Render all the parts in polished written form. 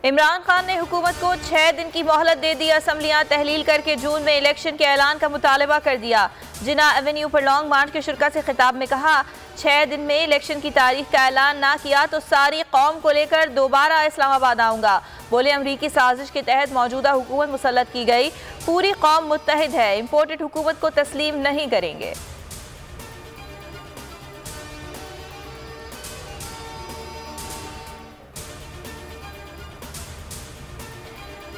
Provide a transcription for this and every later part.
इमरान खान ने हुकूमत को 6 दिन की मोहलत दे दी। असम्बलियाँ तहलील करके जून में इलेक्शन के ऐलान का मुतालबा कर दिया। जिना एवेन्यू पर लॉन्ग मार्च के शुरका से खिताब में कहा, 6 दिन में इलेक्शन की तारीख का ऐलान ना किया तो सारी कौम को लेकर दोबारा इस्लामाबाद आऊँगा। बोले, अमरीकी साजिश के तहत मौजूदा हुकूमत मुसल्लत की गई, पूरी कौम मुत्तहिद है, इम्पोर्टेड हुकूमत को तस्लीम नहीं करेंगे।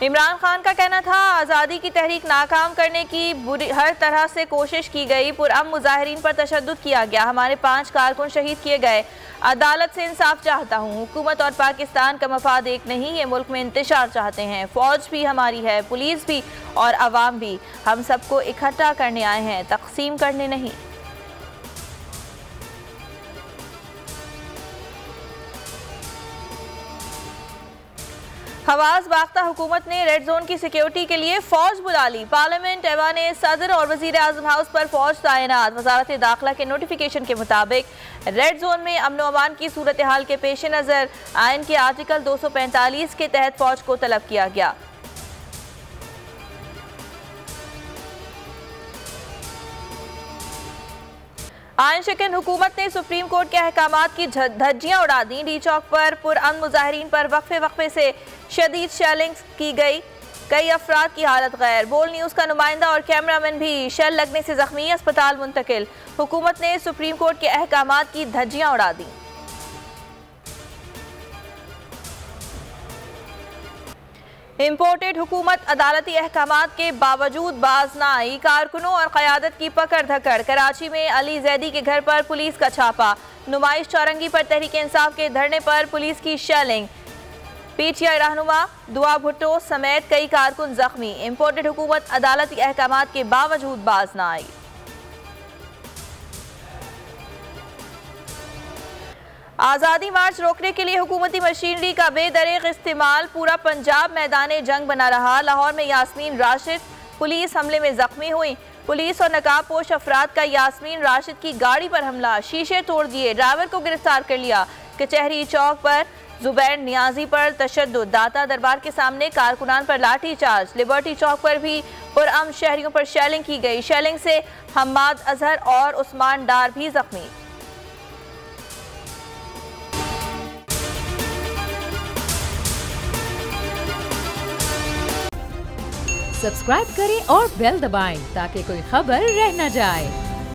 इमरान खान का कहना था, आज़ादी की तहरीक नाकाम करने की बुरी हर तरह से कोशिश की गई, पुरअमन मुजाहिरीन पर तशद्दुद किया गया, हमारे 5 कारकुन शहीद किए गए। अदालत से इंसाफ चाहता हूँ। हुकूमत और पाकिस्तान का मफाद एक नहीं, ये मुल्क में इंतशार चाहते हैं। फौज भी हमारी है, पुलिस भी और अवाम भी। हम सबको इकट्ठा करने आए हैं, तकसीम करने नहीं। हवास बाख्ता हुकूमत ने रेड जोन की सिक्योरिटी के लिए फौज बुला ली। पार्लियामेंट ऐवान सदर और वजीर आजम हाउस पर फौज तैनात। वजारत दाखिला के नोटिफिकेशन के मुताबिक रेड जोन में अमन व अमान की सूरत हाल के पेश नज़र आइन के आर्टिकल 245 के तहत फौज को तलब किया गया। आइन शिकन हुकूमत ने सुप्रीम कोर्ट के अहकामात की धज्जियां उड़ा दी। डी चौक पर पुरअमन मुजाहिरीन पर वक्फे से शदीद शेलिंग की गई, कई अफराद की हालत गैर। बोल न्यूज़ का नुमाइंदा और कैमरामैन भी शेल लगने से जख्मी, अस्पताल मुंतकिल। हुकूमत ने सुप्रीम कोर्ट के अहकामात की धज्जियां उड़ा दी। इम्पोर्टेड हुकूमत अदालती अहकामात के बावजूद बाज न आई, कारकुनों और क़यादत की पकड़ धकड़। कराची में अली जैदी के घर पर पुलिस का छापा, नुमाइश चौरंगी पर तहरीक इंसाफ के धरने पर पुलिस की शेलिंग। पीटीआई रहनुमा दुआ भुट्टो समेत कई कारकुन जख्मी। इम्पोर्टेड हुकूमत अदालती अहकामात के बावजूद बाज न आई। आज़ादी मार्च रोकने के लिए हुकूमती मशीनरी का बेदरेग इस्तेमाल, पूरा पंजाब मैदान जंग बना रहा। लाहौर में यास्मीन राशिद पुलिस हमले में जख्मी हुई। पुलिस और नकाबपोश अफराद का यास्मीन राशिद की गाड़ी पर हमला, शीशे तोड़ दिए, ड्राइवर को गिरफ्तार कर लिया। कचहरी चौक पर जुबैर नियाजी पर तशद्दुद, दाता दरबार के सामने कारकुनान पर लाठी चार्ज। लिबर्टी चौक पर भी पुरअमन शहरियों पर शेलिंग की गई। शेलिंग से हम्माद अजहर और उस्मान डार भी जख्मी। सब्सक्राइब करें और बेल दबाएं ताकि कोई खबर रह न जाए।